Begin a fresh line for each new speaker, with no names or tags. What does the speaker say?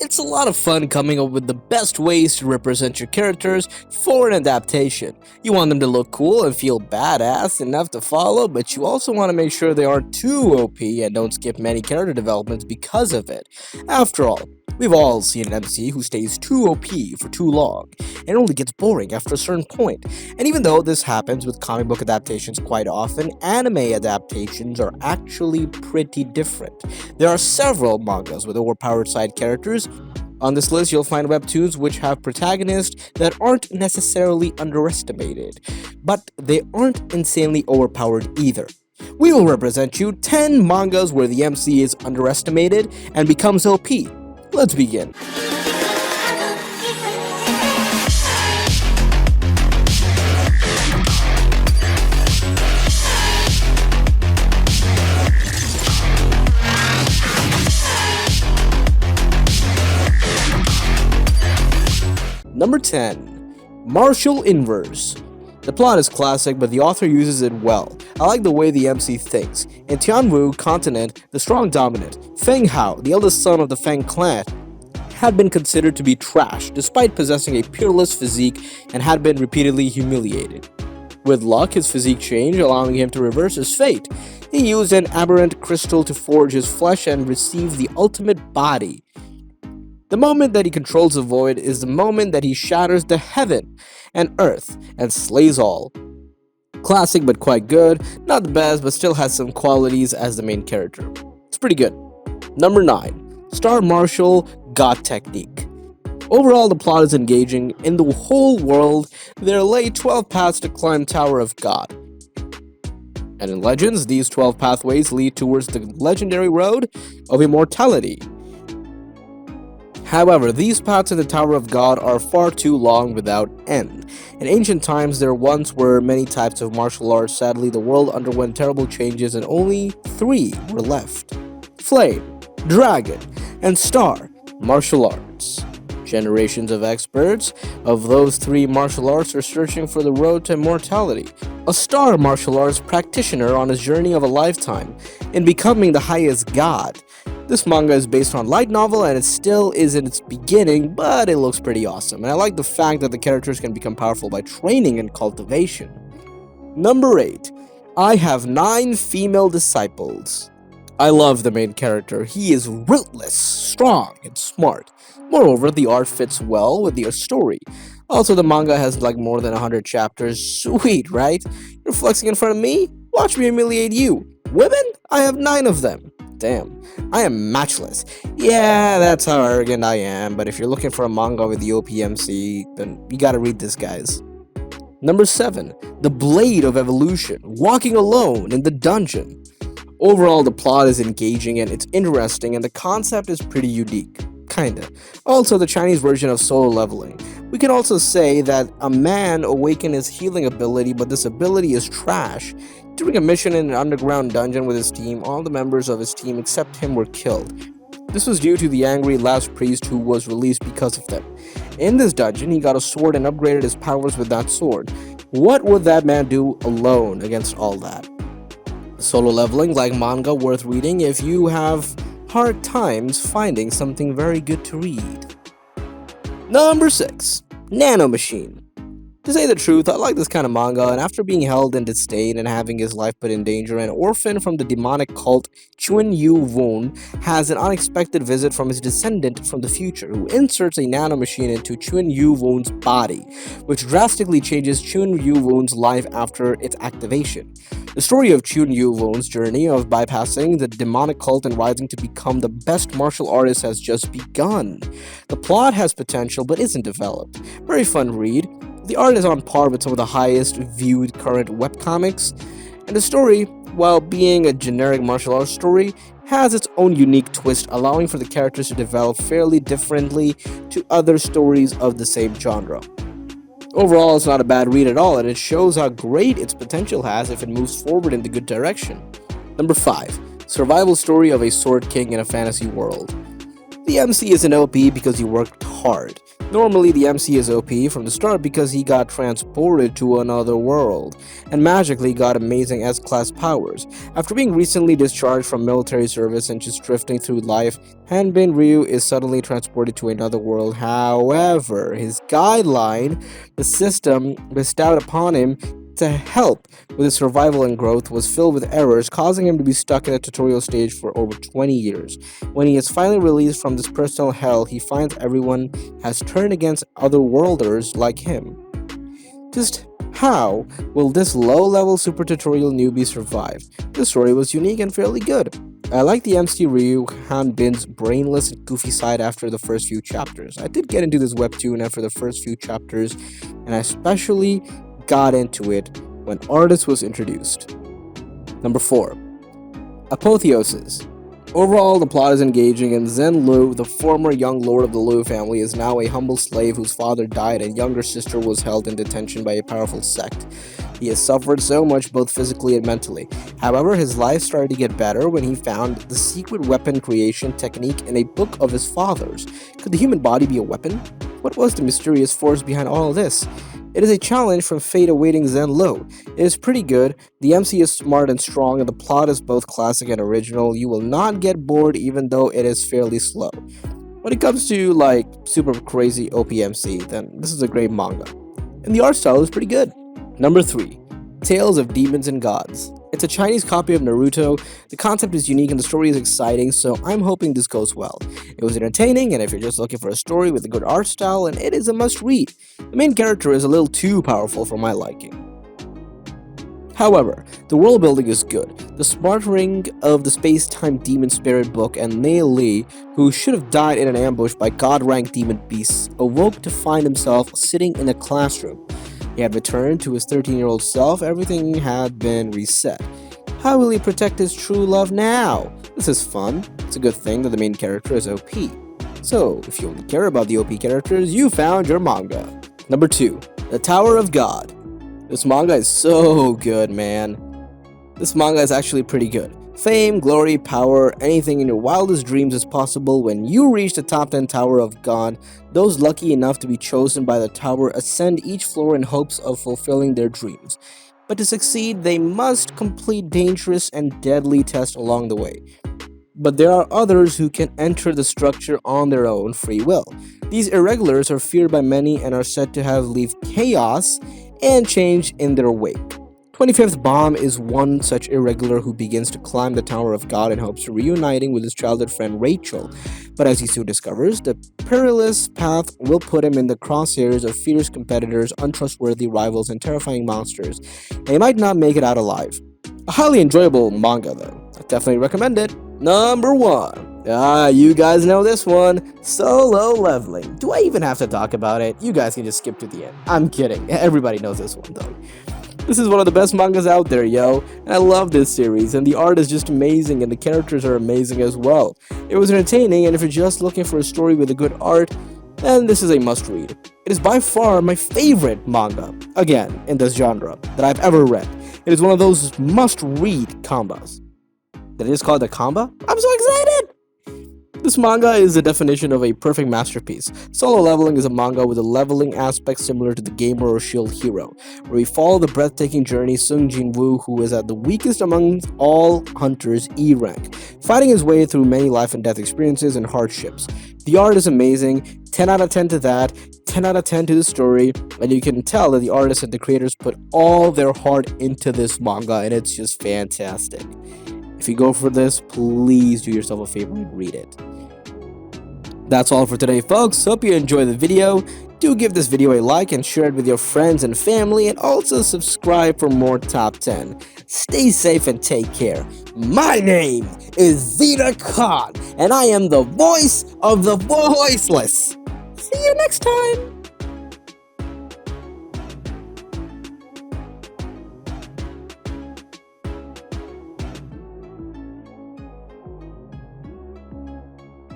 It's a lot of fun coming up with the best ways to represent your characters for an adaptation. You want them to look cool and feel badass enough to follow, but you also want to make sure they aren't too OP and don't skip many character developments because of it. After all, we've all seen an MC who stays too OP for too long, and it only gets boring after a certain point. And even though this happens with comic book adaptations quite often, anime adaptations are actually pretty different. There are several mangas with overpowered side characters. On this list, you'll find webtoons which have protagonists that aren't necessarily underestimated, but they aren't insanely overpowered either. We will represent you 10 mangas where the MC is underestimated and becomes OP. Let's begin. Number 10. Martial Inverse. The plot is classic, but the author uses it well. I like the way the MC thinks. In Tianwu continent, the strong dominant, Feng Hao, the eldest son of the Feng clan, had been considered to be trash despite possessing a peerless physique and had been repeatedly humiliated. With luck, his physique changed, allowing him to reverse his fate. He used an aberrant crystal to forge his flesh and receive the ultimate body. The moment that he controls the void is the moment that he shatters the heaven and earth and slays all. Classic but quite good, not the best but still has some qualities as the main character. It's pretty good. Number 9. Star Martial God Technique. Overall, the plot is engaging. In the whole world, there lay 12 paths to climb Tower of God. And in Legends, these 12 pathways lead towards the legendary road of immortality. However, these paths to the Tower of God are far too long without end. In ancient times, there once were many types of martial arts. Sadly, the world underwent terrible changes and only 3 were left. Flame, Dragon, and Star martial arts. Generations of experts of those 3 martial arts are searching for the road to immortality. A star martial arts practitioner on his journey of a lifetime in becoming the highest god. This manga is based on light novel and it still is in its beginning, but it looks pretty awesome. And I like the fact that the characters can become powerful by training and cultivation. Number 8. I have 9 female disciples. I love the main character. He is ruthless, strong, and smart. Moreover, the art fits well with the story. Also, the manga has like more than 100 chapters. Sweet, right? You're flexing in front of me? Watch me humiliate you. Women? I have 9 of them. Damn, I am matchless. Yeah, that's how arrogant I am, but if you're looking for a manga with the OPMC, then you gotta read this, guys. Number 7. The Blade of Evolution. Walking alone in the dungeon. Overall, the plot is engaging and it's interesting, and the concept is pretty unique. Kinda. Also, the Chinese version of solo leveling. We can also say that a man awakened his healing ability, but this ability is trash. During a mission in an underground dungeon with his team, all the members of his team except him were killed. This was due to the angry last priest who was released because of them. In this dungeon, he got a sword and upgraded his powers with that sword. What would that man do alone against all that? Solo leveling, like manga, worth reading if you have hard times finding something very good to read. Number 6. Nano Machine. To say the truth, I like this kind of manga, and after being held in disdain and having his life put in danger, an orphan from the demonic cult Chun Yu Won has an unexpected visit from his descendant from the future, who inserts a nano machine into Chun Yu Won's body, which drastically changes Chun Yu Won's life after its activation. The story of Chun Yu Won's journey of bypassing the demonic cult and rising to become the best martial artist has just begun. The plot has potential but isn't developed. Very fun read. The art is on par with some of the highest viewed current webcomics, and the story, while being a generic martial arts story, has its own unique twist, allowing for the characters to develop fairly differently to other stories of the same genre. Overall, it's not a bad read at all, and it shows how great its potential has if it moves forward in the good direction. Number 5. Survival story of a sword king in a fantasy world. The MC is an OP because he worked hard. Normally, the MC is OP from the start because he got transported to another world and magically got amazing S-class powers. After being recently discharged from military service and just drifting through life, Hanbin Ryu is suddenly transported to another world. However, his guideline, the system bestowed upon him to help with his survival and growth, was filled with errors, causing him to be stuck in a tutorial stage for over 20 years. When he is finally released from this personal hell, he finds everyone has turned against otherworlders like him. Just how will this low-level super tutorial newbie survive? The story was unique and fairly good. I like the MC Ryu Hanbin's brainless and goofy side after the first few chapters. I did get into this webtoon after the first few chapters, and I especially got into it when Artist was introduced. Number 4. Apotheosis. Overall, the plot is engaging, and Zen Lu, the former young lord of the Lu family, is now a humble slave whose father died and younger sister was held in detention by a powerful sect. He has suffered so much both physically and mentally. However, his life started to get better when he found the secret weapon creation technique in a book of his father's. Could the human body be a weapon? What was the mysterious force behind all of this? It is a challenge from fate awaiting Zen Lu. It is pretty good, the MC is smart and strong, and the plot is both classic and original. You will not get bored even though it is fairly slow. When it comes to like super crazy OPMC, then this is a great manga. And the art style is pretty good. Number 3. Tales of Demons and Gods. It's a Chinese copy of Naruto. The concept is unique and the story is exciting, so I'm hoping this goes well. It was entertaining, and if you're just looking for a story with a good art style, and it is a must-read. The main character is a little too powerful for my liking. However, the world building is good. The smartering of the space-time demon spirit book and Nei Li, who should have died in an ambush by god-ranked demon beasts, awoke to find himself sitting in a classroom. He had returned to his 13-year-old self, everything had been reset. How will he protect his true love now? This is fun. It's a good thing that the main character is OP. So, if you only care about the OP characters, you found your manga. Number 2. The Tower of God. This manga is so good, man. This manga is actually pretty good. Fame, glory, power, anything in your wildest dreams is possible when you reach the top 10 Tower of God. Those lucky enough to be chosen by the tower ascend each floor in hopes of fulfilling their dreams. But to succeed, they must complete dangerous and deadly tests along the way. But there are others who can enter the structure on their own free will. These irregulars are feared by many and are said to have leave chaos and change in their wake. 25th Bomb is one such irregular who begins to climb the Tower of God in hopes of reuniting with his childhood friend Rachel. But as he soon discovers, the perilous path will put him in the crosshairs of fierce competitors, untrustworthy rivals, and terrifying monsters, and he might not make it out alive. A highly enjoyable manga though. I definitely recommend it. Number 1. You guys know this one. Solo Leveling. Do I even have to talk about it? You guys can just skip to the end. I'm kidding. Everybody knows this one though. This is one of the best mangas out there, yo, and I love this series, and the art is just amazing, and the characters are amazing as well. It was entertaining, and if you're just looking for a story with a good art, then this is a must-read. It is by far my favorite manga, again, in this genre, that I've ever read. It is one of those must-read combos. That is called a combo? I'm so excited! This manga is the definition of a perfect masterpiece. Solo Leveling is a manga with a leveling aspect similar to the Gamer or Shield Hero, where we follow the breathtaking journey Sung Jin-woo, who is at the weakest among all hunters, E rank, fighting his way through many life and death experiences and hardships. The art is amazing, 10 out of 10 to that, 10 out of 10 to the story, and you can tell that the artists and the creators put all their heart into this manga, and it's just fantastic. If you go for this, please do yourself a favor and read it. That's all for today, folks. Hope you enjoyed the video. Do give this video a like and share it with your friends and family, and also subscribe for more Top 10. Stay safe and take care. My name is Zeta Khan, and I am the voice of the voiceless. See you next time.